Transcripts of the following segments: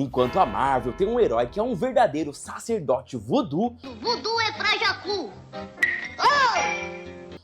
Enquanto a Marvel tem um herói que é um verdadeiro sacerdote voodoo, Voodoo é pra Jacu.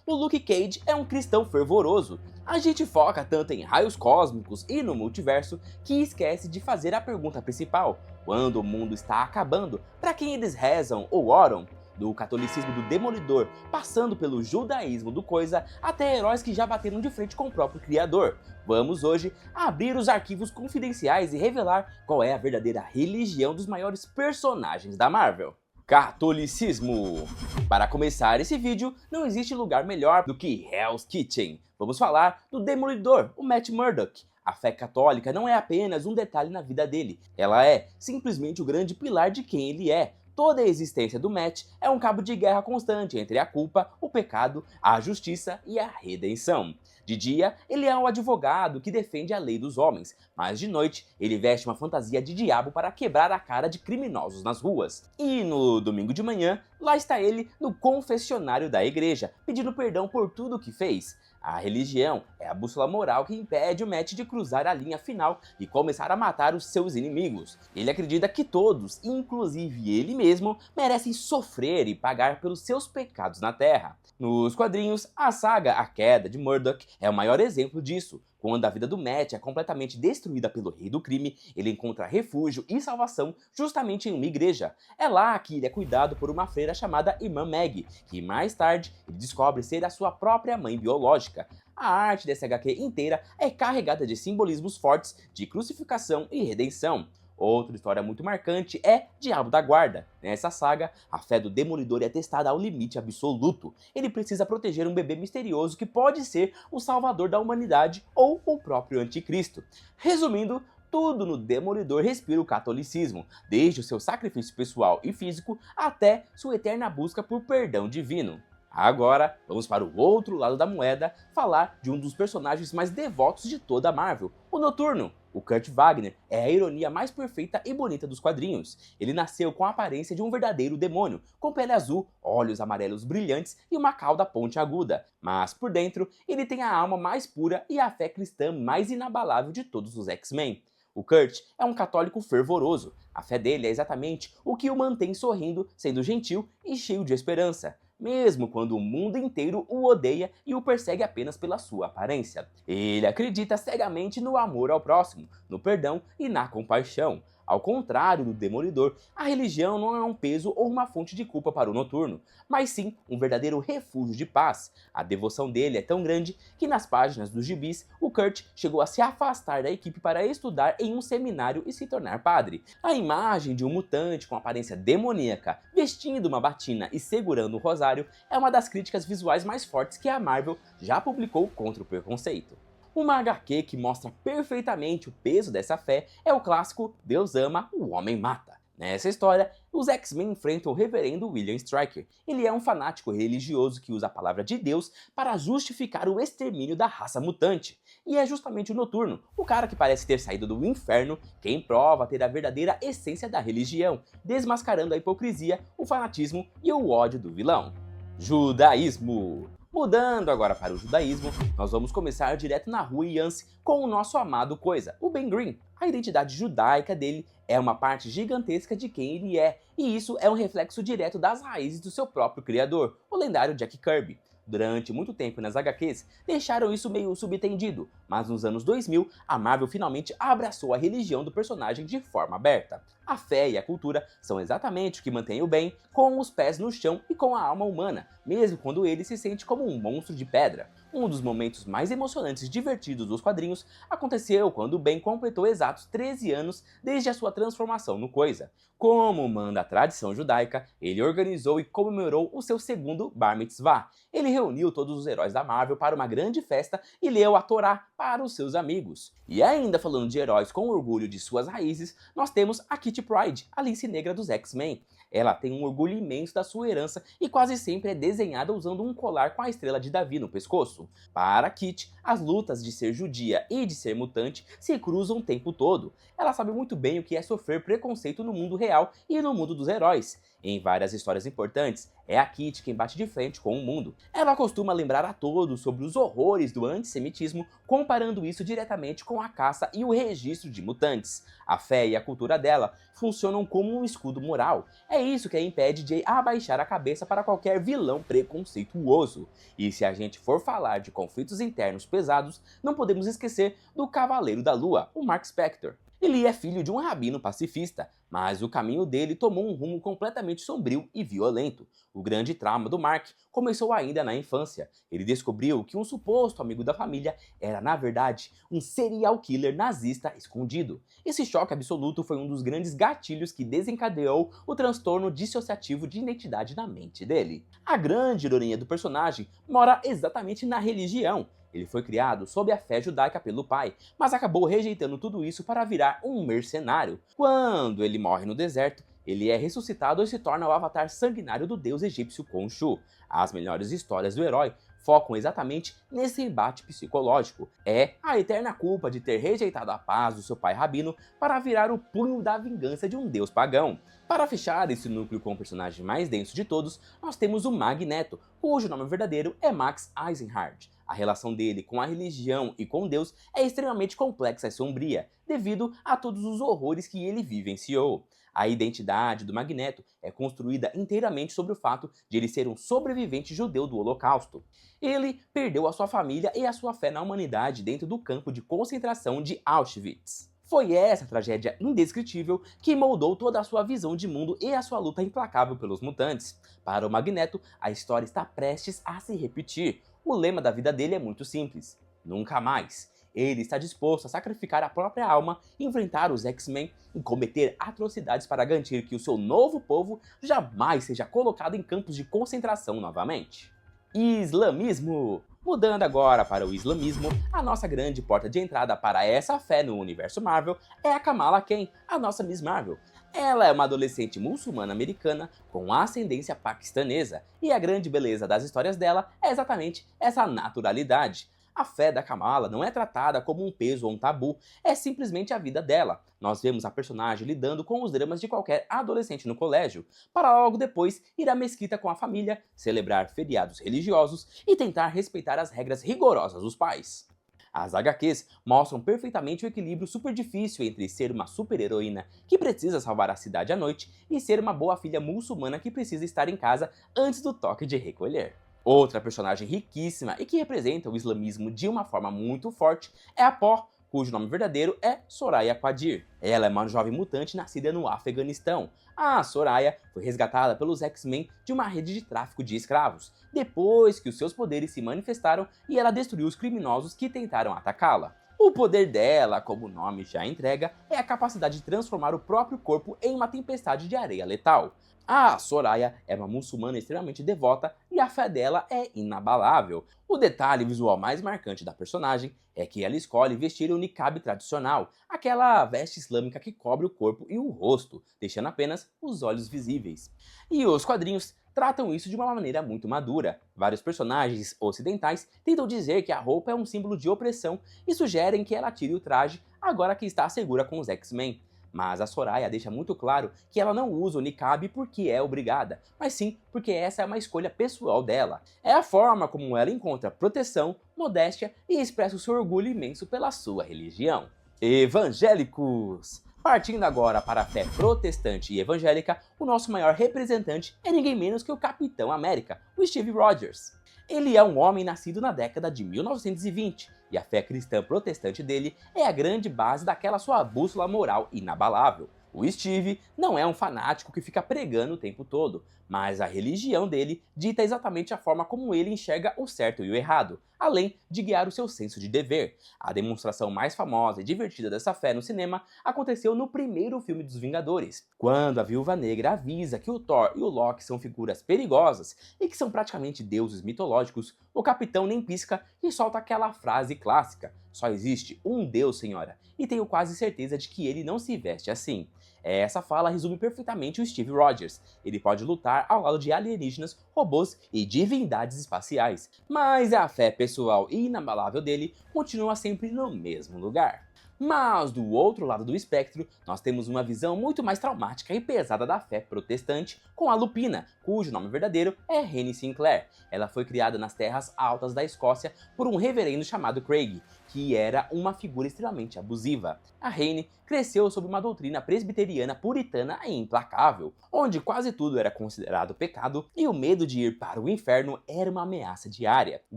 o Luke Cage é um cristão fervoroso. A gente foca tanto em raios cósmicos e no multiverso que esquece de fazer a pergunta principal: quando o mundo está acabando, para quem eles rezam ou oram? Do catolicismo do Demolidor, passando pelo judaísmo do Coisa, até heróis que já bateram de frente com o próprio criador. Vamos hoje abrir os arquivos confidenciais e revelar qual é a verdadeira religião dos maiores personagens da Marvel. Catolicismo. Para começar esse vídeo, não existe lugar melhor do que Hell's Kitchen. Vamos falar do Demolidor, o Matt Murdock. A fé católica não é apenas um detalhe na vida dele, ela é simplesmente o grande pilar de quem ele é. Toda a existência do Matt é um cabo de guerra constante entre a culpa, o pecado, a justiça e a redenção. De dia, ele é um advogado que defende a lei dos homens, mas de noite, ele veste uma fantasia de diabo para quebrar a cara de criminosos nas ruas. E no domingo de manhã, lá está ele no confessionário da igreja, pedindo perdão por tudo o que fez. A religião é a bússola moral que impede o Matt de cruzar a linha final e começar a matar os seus inimigos. Ele acredita que todos, inclusive ele mesmo, merecem sofrer e pagar pelos seus pecados na Terra. Nos quadrinhos, a saga A Queda de Murdock é o maior exemplo disso. Quando a vida do Matt é completamente destruída pelo rei do crime, ele encontra refúgio e salvação justamente em uma igreja. É lá que ele é cuidado por uma freira chamada Irmã Maggie, que mais tarde ele descobre ser a sua própria mãe biológica. A arte dessa HQ inteira é carregada de simbolismos fortes de crucificação e redenção. Outra história muito marcante é Diabo da Guarda. Nessa saga, a fé do Demolidor é testada ao limite absoluto. Ele precisa proteger um bebê misterioso que pode ser o salvador da humanidade ou o próprio anticristo. Resumindo, tudo no Demolidor respira o catolicismo, desde o seu sacrifício pessoal e físico até sua eterna busca por perdão divino. Agora, vamos para o outro lado da moeda, falar de um dos personagens mais devotos de toda a Marvel, o Noturno. O Kurt Wagner é a ironia mais perfeita e bonita dos quadrinhos. Ele nasceu com a aparência de um verdadeiro demônio, com pele azul, olhos amarelos brilhantes e uma cauda pontiaguda. Mas por dentro, ele tem a alma mais pura e a fé cristã mais inabalável de todos os X-Men. O Kurt é um católico fervoroso. A fé dele é exatamente o que o mantém sorrindo, sendo gentil e cheio de esperança, mesmo quando o mundo inteiro o odeia e o persegue apenas pela sua aparência. Ele acredita cegamente no amor ao próximo, no perdão e na compaixão. Ao contrário do Demolidor, a religião não é um peso ou uma fonte de culpa para o Noturno, mas sim um verdadeiro refúgio de paz. A devoção dele é tão grande que nas páginas dos gibis, o Kurt chegou a se afastar da equipe para estudar em um seminário e se tornar padre. A imagem de um mutante com aparência demoníaca, vestindo uma batina e segurando um rosário, é uma das críticas visuais mais fortes que a Marvel já publicou contra o preconceito. Uma HQ que mostra perfeitamente o peso dessa fé é o clássico Deus ama, o homem mata. Nessa história, os X-Men enfrentam o reverendo William Stryker. Ele é um fanático religioso que usa a palavra de Deus para justificar o extermínio da raça mutante. E é justamente o Noturno, o cara que parece ter saído do inferno, quem prova ter a verdadeira essência da religião, desmascarando a hipocrisia, o fanatismo e o ódio do vilão. Judaísmo. Mudando agora para o judaísmo, nós vamos começar direto na rua Yance com o nosso amado Coisa, o Ben Grimm. A identidade judaica dele é uma parte gigantesca de quem ele é, e isso é um reflexo direto das raízes do seu próprio criador, o lendário Jack Kirby. Durante muito tempo nas HQs, deixaram isso meio subentendido, mas nos anos 2000, a Marvel finalmente abraçou a religião do personagem de forma aberta. A fé e a cultura são exatamente o que mantém o Ben com os pés no chão e com a alma humana, mesmo quando ele se sente como um monstro de pedra. Um dos momentos mais emocionantes e divertidos dos quadrinhos aconteceu quando o Ben completou exatos 13 anos desde a sua transformação no Coisa. Como manda a tradição judaica, ele organizou e comemorou o seu segundo Bar Mitzvah. Ele reuniu todos os heróis da Marvel para uma grande festa e leu a Torá para os seus amigos. E ainda falando de heróis com orgulho de suas raízes, nós temos a Kitty Pryde, a Lince Negra dos X-Men. Ela tem um orgulho imenso da sua herança e quase sempre é desenhada usando um colar com a estrela de Davi no pescoço. Para Kitty, as lutas de ser judia e de ser mutante se cruzam o tempo todo. Ela sabe muito bem o que é sofrer preconceito no mundo real e no mundo dos heróis. Em várias histórias importantes, É a Kitty quem bate de frente com o mundo. Ela costuma lembrar a todos sobre os horrores do antissemitismo, comparando isso diretamente com a caça e o registro de mutantes. A fé e a cultura dela funcionam como um escudo moral. É isso que a impede de abaixar a cabeça para qualquer vilão preconceituoso. E se a gente for falar de conflitos internos pesados, não podemos esquecer do Cavaleiro da Lua, o Mark Spector. Ele é filho de um rabino pacifista, mas o caminho dele tomou um rumo completamente sombrio e violento. O grande trauma do Mark começou ainda na infância. Ele descobriu que um suposto amigo da família era, na verdade, um serial killer nazista escondido. Esse choque absoluto foi um dos grandes gatilhos que desencadeou o transtorno dissociativo de identidade na mente dele. A grande ironia do personagem mora exatamente na religião. Ele foi criado sob a fé judaica pelo pai, mas acabou rejeitando tudo isso para virar um mercenário. Quando ele morre no deserto, ele é ressuscitado e se torna o avatar sanguinário do deus egípcio Khonshu. As melhores histórias do herói focam exatamente nesse embate psicológico. É a eterna culpa de ter rejeitado a paz do seu pai rabino para virar o punho da vingança de um deus pagão. Para fechar esse núcleo com o personagem mais denso de todos, nós temos o Magneto, cujo nome verdadeiro é Max Eisenhardt. A relação dele com a religião e com Deus é extremamente complexa e sombria, devido a todos os horrores que ele vivenciou. A identidade do Magneto é construída inteiramente sobre o fato de ele ser um sobrevivente judeu do Holocausto. Ele perdeu a sua família e a sua fé na humanidade dentro do campo de concentração de Auschwitz. Foi essa tragédia indescritível que moldou toda a sua visão de mundo e a sua luta implacável pelos mutantes. Para o Magneto, a história está prestes a se repetir. O lema da vida dele é muito simples: nunca mais. Ele está disposto a sacrificar a própria alma, enfrentar os X-Men e cometer atrocidades para garantir que o seu novo povo jamais seja colocado em campos de concentração novamente. Islamismo! Mudando agora para o islamismo, a nossa grande porta de entrada para essa fé no universo Marvel é a Kamala Khan, a nossa Miss Marvel. Ela é uma adolescente muçulmana americana com ascendência paquistanesa, e a grande beleza das histórias dela é exatamente essa naturalidade. A fé da Kamala não é tratada como um peso ou um tabu, é simplesmente a vida dela. Nós vemos a personagem lidando com os dramas de qualquer adolescente no colégio, para logo depois ir à mesquita com a família, celebrar feriados religiosos e tentar respeitar as regras rigorosas dos pais. As HQs mostram perfeitamente o equilíbrio super difícil entre ser uma super-heroína que precisa salvar a cidade à noite e ser uma boa filha muçulmana que precisa estar em casa antes do toque de recolher. Outra personagem riquíssima e que representa o islamismo de uma forma muito forte é a Pó, cujo nome verdadeiro é Soraya Qadir. Ela é uma jovem mutante nascida no Afeganistão. A Soraya foi resgatada pelos X-Men de uma rede de tráfico de escravos, depois que os seus poderes se manifestaram e ela destruiu os criminosos que tentaram atacá-la. O poder dela, como o nome já entrega, é a capacidade de transformar o próprio corpo em uma tempestade de areia letal. A Soraya é uma muçulmana extremamente devota e a fé dela é inabalável. O detalhe visual mais marcante da personagem é que ela escolhe vestir o niqab tradicional, aquela veste islâmica que cobre o corpo e o rosto, deixando apenas os olhos visíveis. E os quadrinhos tratam isso de uma maneira muito madura. Vários personagens ocidentais tentam dizer que a roupa é um símbolo de opressão e sugerem que ela tire o traje agora que está segura com os X-Men. Mas a Soraya deixa muito claro que ela não usa o niqab porque é obrigada, mas sim porque essa é uma escolha pessoal dela. É a forma como ela encontra proteção, modéstia e expressa o seu orgulho imenso pela sua religião. Evangélicos! Partindo agora para a fé protestante e evangélica, o nosso maior representante é ninguém menos que o Capitão América, o Steve Rogers. Ele é um homem nascido na década de 1920, e a fé cristã protestante dele é a grande base daquela sua bússola moral inabalável. O Steve não é um fanático que fica pregando o tempo todo, mas a religião dele dita exatamente a forma como ele enxerga o certo e o errado, além de guiar o seu senso de dever. A demonstração mais famosa e divertida dessa fé no cinema aconteceu no primeiro filme dos Vingadores, quando a Viúva Negra avisa que o Thor e o Loki são figuras perigosas e que são praticamente deuses mitológicos. O Capitão nem pisca e solta aquela frase clássica: "Só existe um Deus, senhora, e tenho quase certeza de que ele não se veste assim." Essa fala resume perfeitamente o Steve Rogers. Ele pode lutar ao lado de alienígenas, robôs e divindades espaciais, mas a fé pessoal e inabalável dele continua sempre no mesmo lugar. Mas do outro lado do espectro, nós temos uma visão muito mais traumática e pesada da fé protestante com a Lupina, cujo nome verdadeiro é Rene Sinclair. Ela foi criada nas terras altas da Escócia por um reverendo chamado Craig, que era uma figura extremamente abusiva. A Rene cresceu sob uma doutrina presbiteriana puritana e implacável, onde quase tudo era considerado pecado e o medo de ir para o inferno era uma ameaça diária. O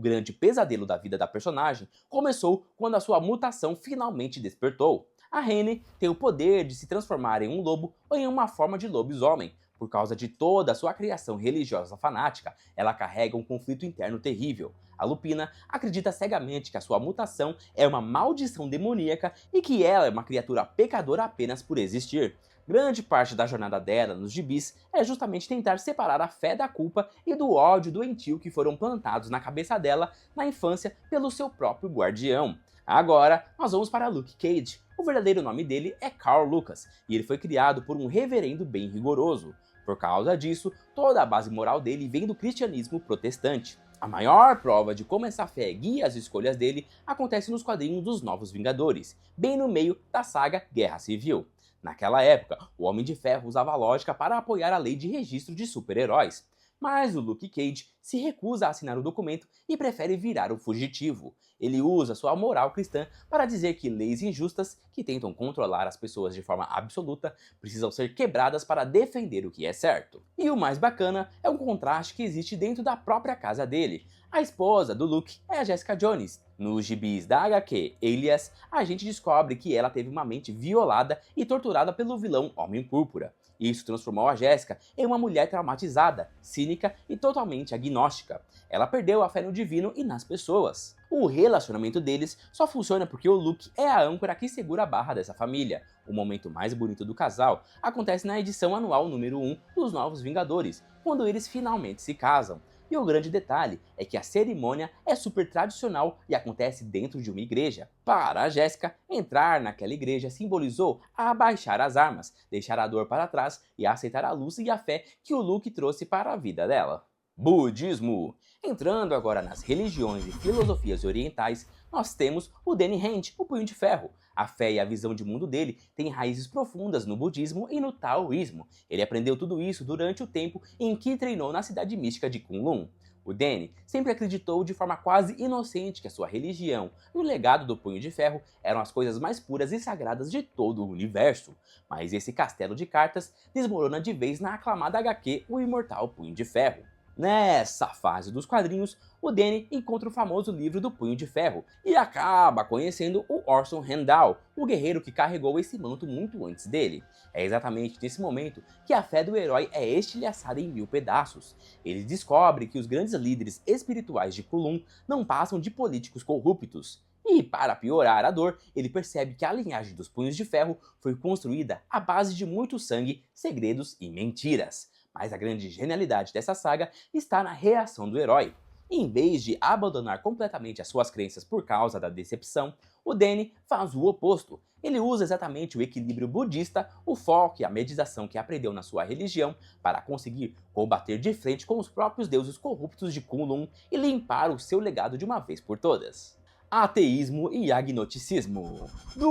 grande pesadelo da vida da personagem começou quando a sua mutação finalmente despertou. A Rene tem o poder de se transformar em um lobo ou em uma forma de lobisomem. Por causa de toda a sua criação religiosa fanática, ela carrega um conflito interno terrível. A Lupina acredita cegamente que a sua mutação é uma maldição demoníaca e que ela é uma criatura pecadora apenas por existir. Grande parte da jornada dela nos gibis é justamente tentar separar a fé da culpa e do ódio doentio que foram plantados na cabeça dela na infância pelo seu próprio guardião. Agora, nós vamos para Luke Cage. O verdadeiro nome dele é Carl Lucas e ele foi criado por um reverendo bem rigoroso. Por causa disso, toda a base moral dele vem do cristianismo protestante. A maior prova de como essa fé guia as escolhas dele acontece nos quadrinhos dos Novos Vingadores, bem no meio da saga Guerra Civil. Naquela época, o Homem de Ferro usava a lógica para apoiar a lei de registro de super-heróis. Mas o Luke Cage se recusa a assinar o documento e prefere virar um fugitivo. Ele usa sua moral cristã para dizer que leis injustas, que tentam controlar as pessoas de forma absoluta, precisam ser quebradas para defender o que é certo. E o mais bacana é um contraste que existe dentro da própria casa dele. A esposa do Luke é a Jessica Jones. Nos gibis da HQ Alias, a gente descobre que ela teve uma mente violada e torturada pelo vilão Homem-Púrpura. Isso transformou a Jessica em uma mulher traumatizada, cínica e totalmente agnóstica. Ela perdeu a fé no divino e nas pessoas. O relacionamento deles só funciona porque o Luke é a âncora que segura a barra dessa família. O momento mais bonito do casal acontece na edição anual número 1 dos Novos Vingadores, quando eles finalmente se casam. E o grande detalhe é que a cerimônia é super tradicional e acontece dentro de uma igreja. Para a Jessica, entrar naquela igreja simbolizou abaixar as armas, deixar a dor para trás e aceitar a luz e a fé que o Luke trouxe para a vida dela. Budismo. Entrando agora nas religiões e filosofias orientais, nós temos o Danny Rand, o Punho de Ferro. A fé e a visão de mundo dele têm raízes profundas no budismo e no taoísmo. Ele aprendeu tudo isso durante o tempo em que treinou na cidade mística de Kunlun. O Danny sempre acreditou de forma quase inocente que a sua religião e o legado do Punho de Ferro eram as coisas mais puras e sagradas de todo o universo. Mas esse castelo de cartas desmorona de vez na aclamada HQ O Imortal Punho de Ferro. Nessa fase dos quadrinhos, o Danny encontra o famoso livro do Punho de Ferro e acaba conhecendo o Orson Randall, o guerreiro que carregou esse manto muito antes dele. É exatamente nesse momento que a fé do herói é estilhaçada em 1000 pedaços. Ele descobre que os grandes líderes espirituais de Kunlun não passam de políticos corruptos. E, para piorar a dor, ele percebe que a linhagem dos Punhos de Ferro foi construída à base de muito sangue, segredos e mentiras. Mas a grande genialidade dessa saga está na reação do herói. Em vez de abandonar completamente as suas crenças por causa da decepção, o Danny faz o oposto. Ele usa exatamente o equilíbrio budista, o foco e a meditação que aprendeu na sua religião para conseguir combater de frente com os próprios deuses corruptos de Kunlun e limpar o seu legado de uma vez por todas. Ateísmo e agnosticismo. Do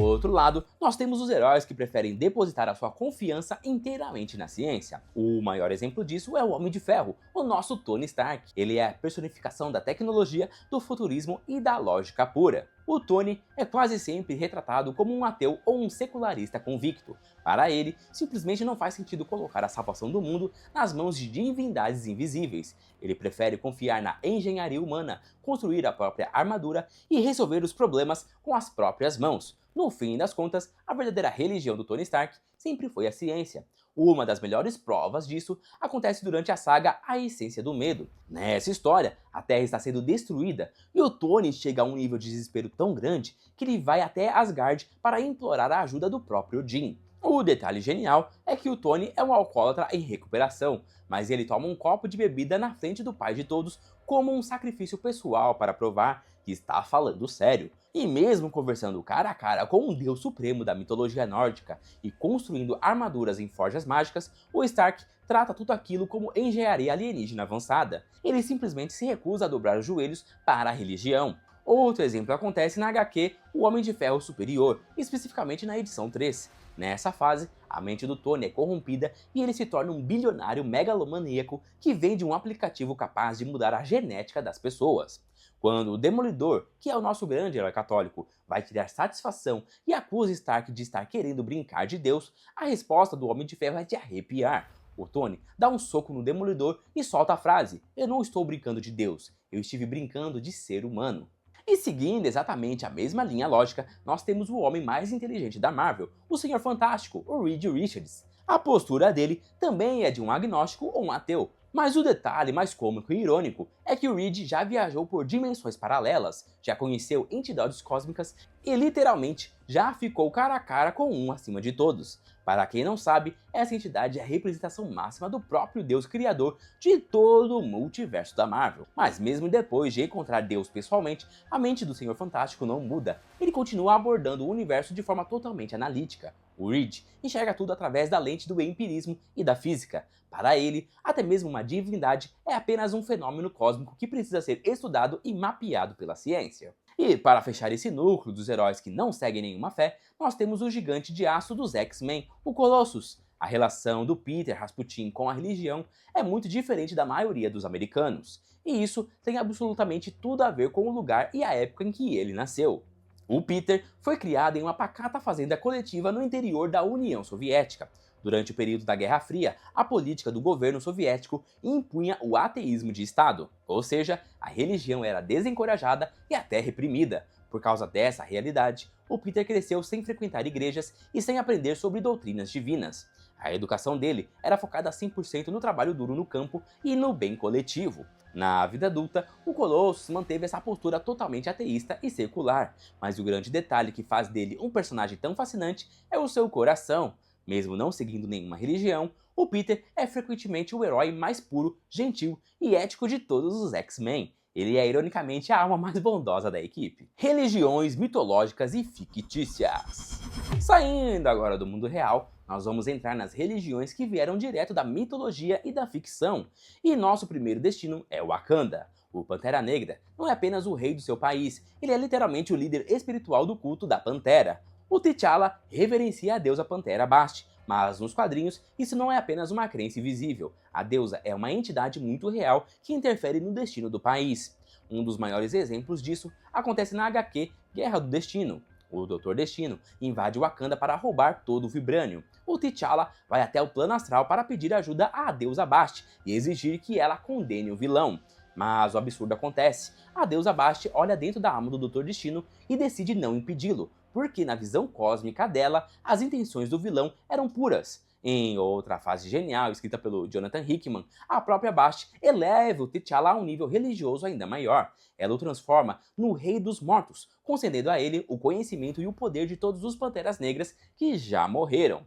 outro lado, nós temos os heróis que preferem depositar a sua confiança inteiramente na ciência. O maior exemplo disso é o Homem de Ferro, o nosso Tony Stark. Ele é a personificação da tecnologia, do futurismo e da lógica pura. O Tony é quase sempre retratado como um ateu ou um secularista convicto. Para ele, simplesmente não faz sentido colocar a salvação do mundo nas mãos de divindades invisíveis. Ele prefere confiar na engenharia humana, construir a própria armadura e resolver os problemas com as próprias mãos. No fim das contas, a verdadeira religião do Tony Stark sempre foi a ciência. Uma das melhores provas disso acontece durante a saga A Essência do Medo. Nessa história, a Terra está sendo destruída e o Tony chega a um nível de desespero tão grande que ele vai até Asgard para implorar a ajuda do próprio Odin. O detalhe genial é que o Tony é um alcoólatra em recuperação, mas ele toma um copo de bebida na frente do pai de todos como um sacrifício pessoal para provar que está falando sério. E mesmo conversando cara a cara com um deus supremo da mitologia nórdica e construindo armaduras em forjas mágicas, o Stark trata tudo aquilo como engenharia alienígena avançada. Ele simplesmente se recusa a dobrar os joelhos para a religião. Outro exemplo acontece na HQ O Homem de Ferro Superior, especificamente na edição 3. Nessa fase, a mente do Tony é corrompida e ele se torna um bilionário megalomaníaco que vende um aplicativo capaz de mudar a genética das pessoas. Quando o Demolidor, que é o nosso grande herói católico, vai tirar satisfação e acusa Stark de estar querendo brincar de Deus, a resposta do Homem de Ferro é de arrepiar. O Tony dá um soco no Demolidor e solta a frase: "Eu não estou brincando de Deus, eu estive brincando de ser humano." E seguindo exatamente a mesma linha lógica, nós temos o homem mais inteligente da Marvel, o Senhor Fantástico, o Reed Richards. A postura dele também é de um agnóstico ou um ateu, mas o detalhe mais cômico e irônico é que o Reed já viajou por dimensões paralelas, já conheceu entidades cósmicas e literalmente já ficou cara a cara com um acima de todos. Para quem não sabe, essa entidade é a representação máxima do próprio Deus criador de todo o multiverso da Marvel. Mas mesmo depois de encontrar Deus pessoalmente, a mente do Senhor Fantástico não muda. Ele continua abordando o universo de forma totalmente analítica. O Reed enxerga tudo através da lente do empirismo e da física. Para ele, até mesmo uma divindade é apenas um fenômeno cósmico que precisa ser estudado e mapeado pela ciência. E para fechar esse núcleo dos heróis que não seguem nenhuma fé, nós temos o gigante de aço dos X-Men, o Colossus. A relação do Peter Rasputin com a religião é muito diferente da maioria dos americanos. E isso tem absolutamente tudo a ver com o lugar e a época em que ele nasceu. O Peter foi criado em uma pacata fazenda coletiva no interior da União Soviética. Durante o período da Guerra Fria, a política do governo soviético impunha o ateísmo de Estado, ou seja, a religião era desencorajada e até reprimida. Por causa dessa realidade, o Peter cresceu sem frequentar igrejas e sem aprender sobre doutrinas divinas. A educação dele era focada 100% no trabalho duro no campo e no bem coletivo. Na vida adulta, o Colossus manteve essa postura totalmente ateísta e secular, mas o grande detalhe que faz dele um personagem tão fascinante é o seu coração. Mesmo não seguindo nenhuma religião, o Peter é frequentemente o herói mais puro, gentil e ético de todos os X-Men. Ele é ironicamente a alma mais bondosa da equipe. Religiões mitológicas e fictícias. Saindo agora do mundo real, nós vamos entrar nas religiões que vieram direto da mitologia e da ficção. E nosso primeiro destino é Wakanda. O Pantera Negra não é apenas o rei do seu país, ele é literalmente o líder espiritual do culto da Pantera. O T'Challa reverencia a deusa Pantera Bast, mas nos quadrinhos isso não é apenas uma crença invisível. A deusa é uma entidade muito real que interfere no destino do país. Um dos maiores exemplos disso acontece na HQ Guerra do Destino. O Dr. Destino invade Wakanda para roubar todo o Vibranium. O T'Challa vai até o plano astral para pedir ajuda à deusa Bast e exigir que ela condene o vilão. Mas o absurdo acontece. A deusa Bast olha dentro da alma do Dr. Destino e decide não impedi-lo, porque na visão cósmica dela, as intenções do vilão eram puras. Em outra fase genial, escrita pelo Jonathan Hickman, a própria Bast eleva o T'Challa a um nível religioso ainda maior. Ela o transforma no Rei dos Mortos, concedendo a ele o conhecimento e o poder de todos os Panteras Negras que já morreram.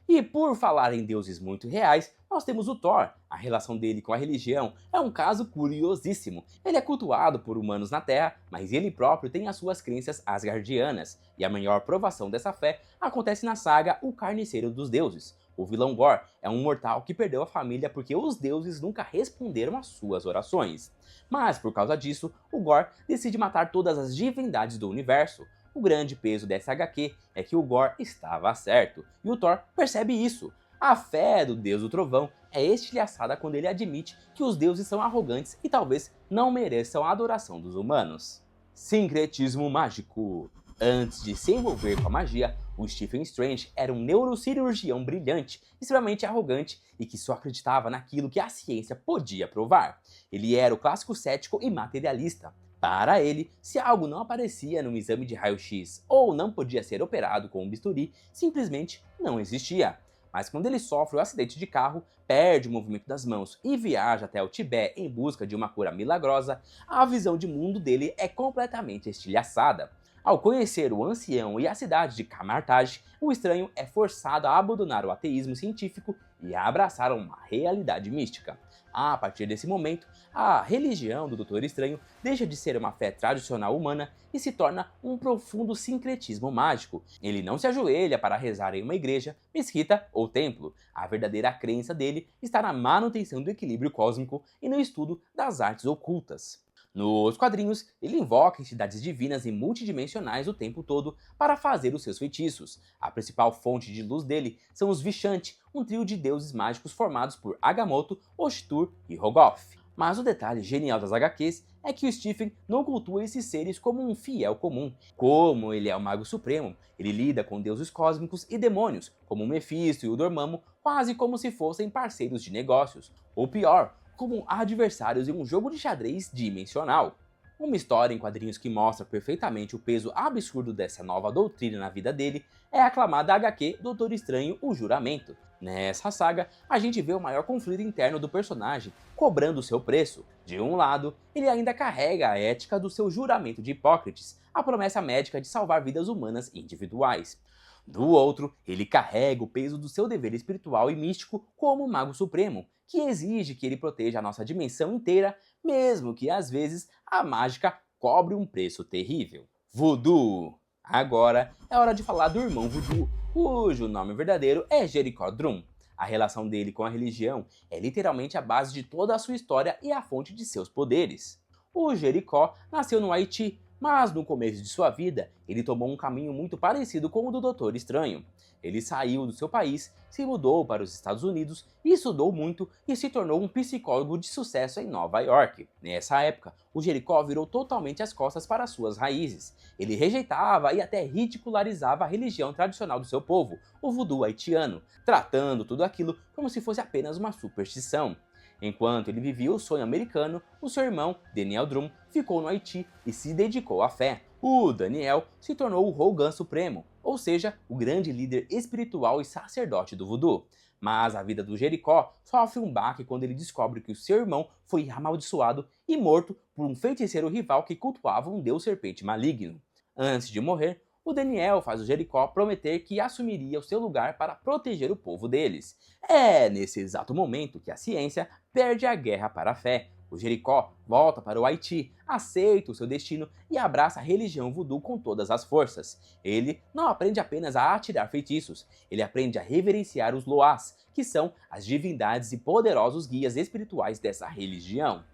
E por falar em deuses muito reais, nós temos o Thor. A relação dele com a religião é um caso curiosíssimo. Ele é cultuado por humanos na Terra, mas ele próprio tem as suas crenças asgardianas. E a maior provação dessa fé acontece na saga O Carniceiro dos Deuses. O vilão Gorr é um mortal que perdeu a família porque os deuses nunca responderam às suas orações. Mas por causa disso, o Gorr decide matar todas as divindades do universo. O grande peso dessa HQ é que o Gorr estava certo, e o Thor percebe isso. A fé do deus do trovão é estilhaçada quando ele admite que os deuses são arrogantes e talvez não mereçam a adoração dos humanos. Sincretismo mágico. Antes de se envolver com a magia, o Stephen Strange era um neurocirurgião brilhante, extremamente arrogante e que só acreditava naquilo que a ciência podia provar. Ele era o clássico cético e materialista. Para ele, se algo não aparecia num exame de raio-x ou não podia ser operado com um bisturi, simplesmente não existia. Mas quando ele sofre um acidente de carro, perde o movimento das mãos e viaja até o Tibete em busca de uma cura milagrosa, a visão de mundo dele é completamente estilhaçada. Ao conhecer o ancião e a cidade de Kamar-Taj, o estranho é forçado a abandonar o ateísmo científico e a abraçar uma realidade mística. A partir desse momento, a religião do Doutor Estranho deixa de ser uma fé tradicional humana e se torna um profundo sincretismo mágico. Ele não se ajoelha para rezar em uma igreja, mesquita ou templo. A verdadeira crença dele está na manutenção do equilíbrio cósmico e no estudo das artes ocultas. Nos quadrinhos, ele invoca entidades divinas e multidimensionais o tempo todo para fazer os seus feitiços. A principal fonte de luz dele são os Vishanti, um trio de deuses mágicos formados por Agamotto, Oshtur e Rogoth. Mas o detalhe genial das HQs é que o Stephen não cultua esses seres como um fiel comum. Como ele é o Mago Supremo, ele lida com deuses cósmicos e demônios, como o Mephisto e o Dormammu, quase como se fossem parceiros de negócios. Ou pior, como adversários em um jogo de xadrez dimensional. Uma história em quadrinhos que mostra perfeitamente o peso absurdo dessa nova doutrina na vida dele é a aclamada HQ Doutor Estranho: O Juramento. Nessa saga, a gente vê o maior conflito interno do personagem, cobrando seu preço. De um lado, ele ainda carrega a ética do seu juramento de Hipócrates, a promessa médica de salvar vidas humanas individuais. Do outro, ele carrega o peso do seu dever espiritual e místico como Mago Supremo, que exige que ele proteja a nossa dimensão inteira, mesmo que às vezes a mágica cobre um preço terrível. Voodoo! Agora é hora de falar do irmão Voodoo, cujo nome verdadeiro é Jericó Drum. A relação dele com a religião é literalmente a base de toda a sua história e a fonte de seus poderes. O Jericó nasceu no Haiti, mas no começo de sua vida, ele tomou um caminho muito parecido com o do Doutor Estranho. Ele saiu do seu país, se mudou para os Estados Unidos e estudou muito e se tornou um psicólogo de sucesso em Nova York. Nessa época, o Jericó virou totalmente as costas para suas raízes. Ele rejeitava e até ridicularizava a religião tradicional do seu povo, o voodoo haitiano, tratando tudo aquilo como se fosse apenas uma superstição. Enquanto ele vivia o sonho americano, o seu irmão, Daniel Drum, ficou no Haiti e se dedicou à fé. O Daniel se tornou o Hogan Supremo, ou seja, o grande líder espiritual e sacerdote do voodoo. Mas a vida do Jericó sofre um baque quando ele descobre que o seu irmão foi amaldiçoado e morto por um feiticeiro rival que cultuava um deus serpente maligno. Antes de morrer, o Daniel faz o Jericó prometer que assumiria o seu lugar para proteger o povo deles. É nesse exato momento que a ciência perde a guerra para a fé. O Jericó volta para o Haiti, aceita o seu destino e abraça a religião voodoo com todas as forças. Ele não aprende apenas a atirar feitiços, ele aprende a reverenciar os Loás, que são as divindades e poderosos guias espirituais dessa religião.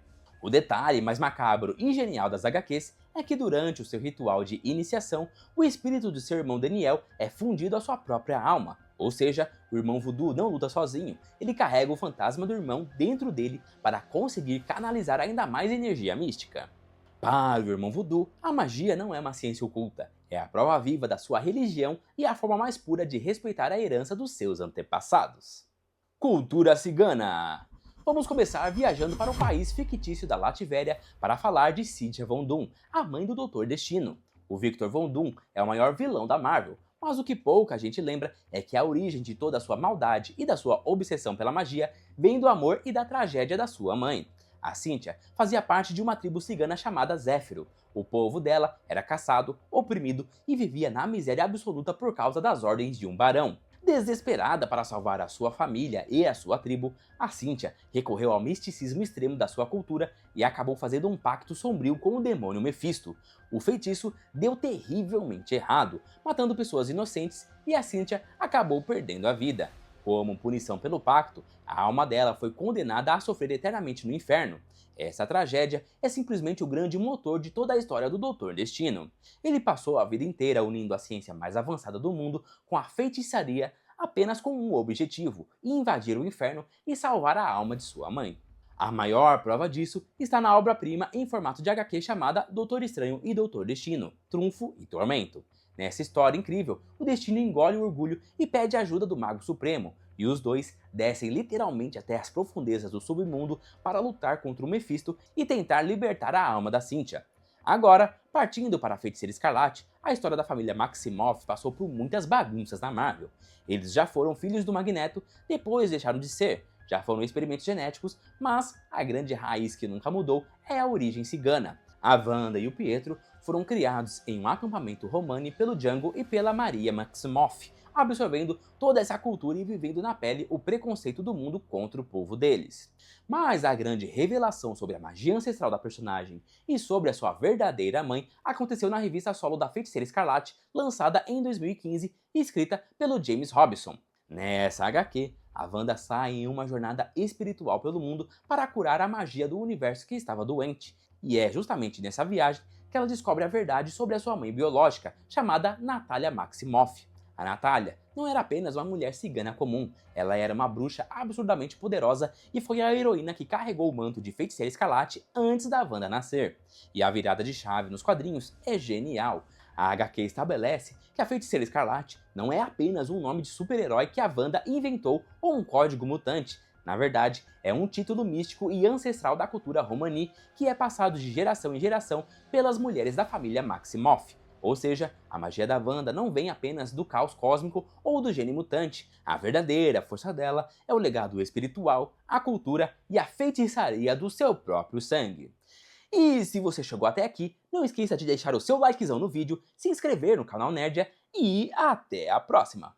O detalhe mais macabro e genial das HQs é que durante o seu ritual de iniciação, o espírito de seu irmão Daniel é fundido à sua própria alma. Ou seja, o irmão voodoo não luta sozinho, ele carrega o fantasma do irmão dentro dele para conseguir canalizar ainda mais energia mística. Para o irmão voodoo, a magia não é uma ciência oculta, é a prova viva da sua religião e a forma mais pura de respeitar a herança dos seus antepassados. Cultura cigana. Vamos começar viajando para o país fictício da Lativéria para falar de Cynthia Von Doom, a mãe do Doutor Destino. O Victor Von Doom é o maior vilão da Marvel, mas o que pouca gente lembra é que a origem de toda a sua maldade e da sua obsessão pela magia vem do amor e da tragédia da sua mãe. A Cynthia fazia parte de uma tribo cigana chamada Zéfiro. O povo dela era caçado, oprimido e vivia na miséria absoluta por causa das ordens de um barão. Desesperada para salvar a sua família e a sua tribo, a Cynthia recorreu ao misticismo extremo da sua cultura e acabou fazendo um pacto sombrio com o demônio Mephisto. O feitiço deu terrivelmente errado, matando pessoas inocentes e a Cynthia acabou perdendo a vida. Como punição pelo pacto, a alma dela foi condenada a sofrer eternamente no inferno. Essa tragédia é simplesmente o grande motor de toda a história do Doutor Destino. Ele passou a vida inteira unindo a ciência mais avançada do mundo com a feitiçaria apenas com um objetivo: invadir o inferno e salvar a alma de sua mãe. A maior prova disso está na obra-prima em formato de HQ chamada Doutor Estranho e Doutor Destino, Trunfo e Tormento. Nessa história incrível, o Destino engole o orgulho e pede ajuda do Mago Supremo, e os dois descem literalmente até as profundezas do submundo para lutar contra o Mephisto e tentar libertar a alma da Cynthia. Agora, partindo para a Feiticeira Escarlate, a história da família Maximoff passou por muitas bagunças na Marvel. Eles já foram filhos do Magneto, depois deixaram de ser, já foram experimentos genéticos, mas a grande raiz que nunca mudou é a origem cigana. A Wanda e o Pietro foram criados em um acampamento romani pelo Django e pela Maria Maximoff, absorvendo toda essa cultura e vivendo na pele o preconceito do mundo contra o povo deles. Mas a grande revelação sobre a magia ancestral da personagem e sobre a sua verdadeira mãe aconteceu na revista solo da Feiticeira Escarlate, lançada em 2015 e escrita pelo James Robinson. Nessa HQ, a Wanda sai em uma jornada espiritual pelo mundo para curar a magia do universo que estava doente. E é justamente nessa viagem que ela descobre a verdade sobre a sua mãe biológica, chamada Natalia Maximoff. A Natalia não era apenas uma mulher cigana comum, ela era uma bruxa absurdamente poderosa e foi a heroína que carregou o manto de Feiticeira Escarlate antes da Wanda nascer. E a virada de chave nos quadrinhos é genial. A HQ estabelece que a Feiticeira Escarlate não é apenas um nome de super-herói que a Wanda inventou ou um código mutante. Na verdade, é um título místico e ancestral da cultura romani que é passado de geração em geração pelas mulheres da família Maximoff. Ou seja, a magia da Wanda não vem apenas do caos cósmico ou do gene mutante. A verdadeira força dela é o legado espiritual, a cultura e a feitiçaria do seu próprio sangue. E se você chegou até aqui, não esqueça de deixar o seu likezão no vídeo, se inscrever no canal Nerdia e até a próxima!